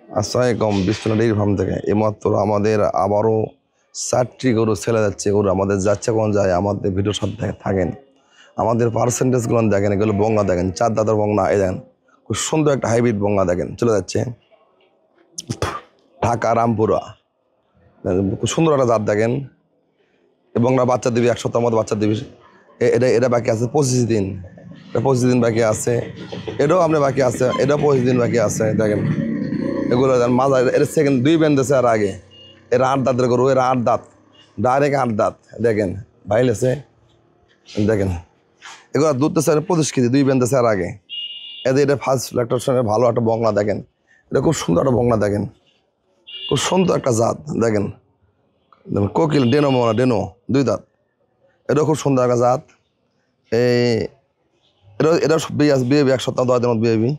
আসসালামু আলাইকুম Biswanath dairy farm থেকে এইমাত্র আমাদের আবারও 4টি গরু ছেলে যাচ্ছে। গরু আমাদের যাচ্ছে কোন যায়, আমাদের ভিডিওর সাথে থাকেন। আমাদের পার্সেন্টেজগুলো দেখেন, এগুলো বঙ্গা দেখেন, 4 দাঁতের বঙ্গা। এই দেখেন খুব সুন্দর একটা হাইব্রিড বঙ্গা দেখেন চলে যাচ্ছে ঢাকা রামপুরা। খুব সুন্দর একটা জাত দেখেন। এবং বাচ্চা দিবি 1 সপ্তাহের মতো বাচ্চা দিবি। এটা বাকি আছে 25 দিন, 25 দিন বাকি আছে। এটাও আপনি বাকি আছে, এটাও 25 দিন বাকি আছে। দেখেন এগুলো মাজা, এর সেকেন্ড 2 বেঁধেছে আর আগে। এরা 8 দাঁতের গরু, এরা 8 দাঁত, ডাইরেক্ট 8 দাঁত। দেখেন ভাইলেছে, দেখেন এগুলো দুধ তো 25 কেজি, 2 বেঁধেছে আর আগে। এদের এটা ফার্স্ট ল্যাকটেশনের ভালো একটা বংলা দেখেন। এটা খুব সুন্দর একটা বংলা দেখেন, খুব সুন্দর একটা জাত দেখেন। কোকিল ডেনো মোনা ডেনো 2 দাঁত, এটাও খুব সুন্দর একটা জাত। এটা বিয়ে 1 সপ্তাহ 10 দিনের মধ্যে বিয়ে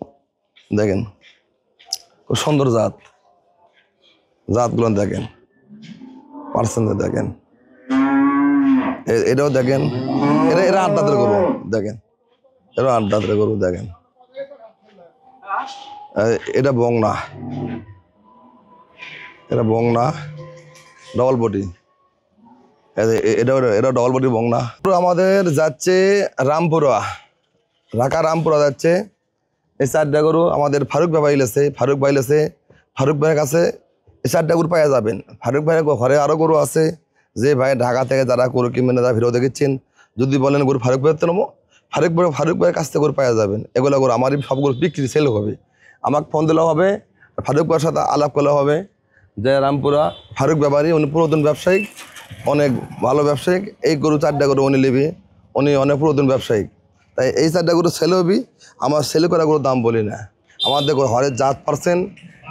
দেখেন, খুব সুন্দর জাত। জাতগুলো দেখেন, পার্সেন্ট দেখেন। এটাও দেখেন, এরা 8 দাঁতের গরু দেখেন, এরা 8 দাঁতের গরু দেখেন। এটা বংনা, এটা বংনা ডবল বডি। এটা ডবল বডি বংনা। আমাদের যাচ্ছে রামপুরা, ঢাকা রামপুরা যাচ্ছে। এই 4টা গরু আমাদের ফারুক ভাই লেছে, ফারুক ভাইয়ের কাছে এই 4টা গরু পাওয়া যাবেন। ফারুক ভাইয়ের ঘরে আরও গরু আছে। যে ভাই ঢাকা থেকে যারা গরু কিনবেন, যারা ভিডিও দেখেছেন, যদি বলেন গরু ফারুক ভাইয়ের নেবো, ফারুক ভাইয়ের কাছ থেকে গরু পাওয়া যাবেন। এগুলো গরু আমারই সবগুলো বিক্রি সেল হবে। আমাকে ফোন দিলেও হবে, ফারুক ভাইয়ের সাথে আলাপ করলেও হবে। যে রামপুরা ফারুক ব্যাপারী, উনি পুরাতন ব্যবসায়িক, অনেক ভালো ব্যবসায়িক। এই গরু 4টা গরু উনি নেবে, উনি অনেক পুরাতন ব্যবসায়িক। তাই এই 4টা গরু সেল হবি। আমার সেল করা গরুর দাম বলি না, আমাদের হরের জাত পার্সেন্ট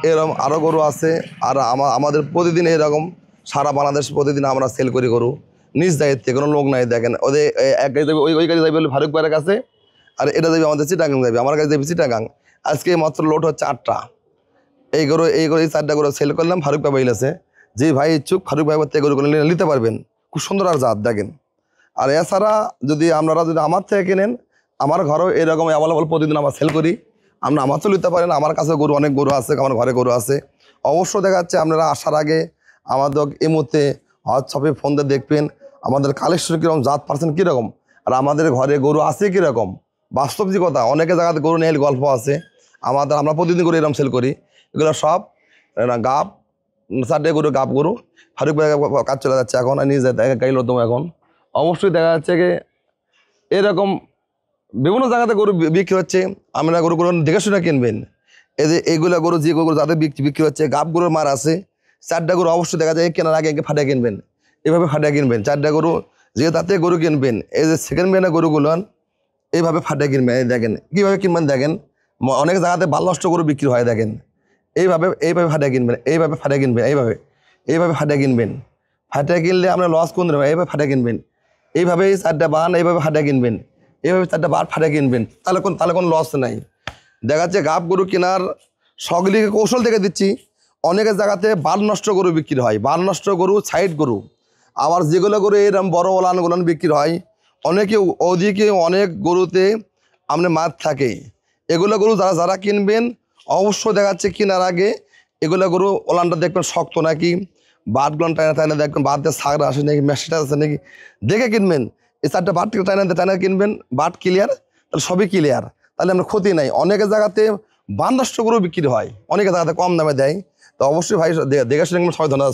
এরকম আরও গরু আছে। আর আমাদের প্রতিদিন এরকম সারা বাংলাদেশ প্রতিদিন আমরা সেল করি গরু, নিজ দায়িত্বে, কোনো লোক নাই। দেখেন ওদের এক গাড়ি যাবে, ওই গাড়ি যাবে বলে ফারুক ভাইয়ের কাছে, আর এটা যাবে আমাদের চিটাগাং যাবে, আমার কাছে যাবে চিটাগাং। আজকে মাত্র লোড হচ্ছে 8টা। এই 4টা গরু সেল করলাম। ফারুক ভাই আছে, যে ভাই ইচ্ছুক ফারুক ভাই গরু করে নিতে পারবেন। খুব সুন্দর আর জাত দেখেন। আর এছাড়া যদি আপনারা যদি আমার থেকে কেনেন, আমার ঘরেও এরকম অ্যাভেলেবল প্রতিদিন আমরা সেল করি। আপনারা আমার তো নিতে পারেন, আমার কাছে গরু অনেক গরু আছে, আমার ঘরে গরু আছে। অবশ্য দেখা যাচ্ছে আপনারা আসার আগে আমাদের এই মুহূর্তে হোয়াটসঅ্যাপে ফোন দিয়ে দেখবেন আমাদের কালেকশন কীরকম, জাত পার্সেন্ট কীরকম, আর আমাদের ঘরে গরু আছে কীরকম। বাস্তব যে কথা, অনেকে জায়গাতে গরু নিয়ে গল্প আছে, আমরা প্রতিদিন গরু এরকম সেল করি। এগুলো সব গাব, 4টে গরু গাব গরু। ফারুক ভাই কাজ চলে যাচ্ছে এখন, আর নিজে গাড়ি লোদম এখন। অবশ্যই দেখা যাচ্ছে কি এরকম বিভিন্ন জায়গাতে গরু বিক্রি হচ্ছে, আমরা গরুগুলো দেখে শুনে কিনবেন। এই যে এইগুলো গরু, যে গরু যাদের বিক্রি হচ্ছে, গাব গরুর মার আছে। 4টা গরু অবশ্যই দেখা যায় কেনার আগে ফাটিয়ে কিনবেন, এইভাবে ফাটিয়ে কিনবেন। 4টা গরু যে তাতে গরু কিনবেন, এই যে সেকেন্ড ম্যানের গরুগুলো এইভাবে ফাটিয়ে কিনবেন। এই দেখেন কীভাবে কিনবেন, দেখেন অনেক জায়গাতে বাল নষ্ট গরু বিক্রি হয়। দেখেন এইভাবে ফাটিয়ে কিনবেন, এইভাবে ফাটিয়ে কিনবেন, এইভাবে ফাটিয়ে কিনবেন। ফাটিয়ে কিনলে আমরা লস কোন দেবেন, এইভাবে ফাটিয়ে কিনবেন। এইভাবেই 4টা বান এইভাবে ফাটিয়ে কিনবেন, এইভাবে 4টা বার ফাটিয়ে কিনবেন। তাহলে কোনো লস নাই। দেখা যাচ্ছে গাব গরু কেনার সকলিকে কৌশল থেকে দিচ্ছি। অনেকের জায়গাতে বাল নষ্ট গরু বিক্রি হয়, বাল নষ্ট গরু সাইড গরু। আবার যেগুলো গরু এরকম বড় ওলানগুলো বিক্রি হয়, ওদিকে অনেক গরুতে আপনার মাছ থাকে। এগুলো গরু যারা কিনবেন অবশ্যই দেখা যাচ্ছে কেনার আগে এগুলো গরু ওলানটা দেখবেন শক্ত নাকি, বাটগুলো টাইনা দেখবেন, বাট দিয়ে ছাগড়া আসে নাকি, মেশিটা আছে নাকি, দেখে কিনবেন। এই 4টা বাট থেকে টাইনা কিনবেন, বাট ক্লিয়ার, তাহলে সবই ক্লিয়ার, তাহলে আপনার ক্ষতি নাই। অনেকের জায়গাতে বান নষ্ট গরু বিক্রি হয়, অনেকের জায়গাতে কম দামে দেয়। তো অবশ্যই ভাই দেখে শুনে সবাই ধন্যবাদ।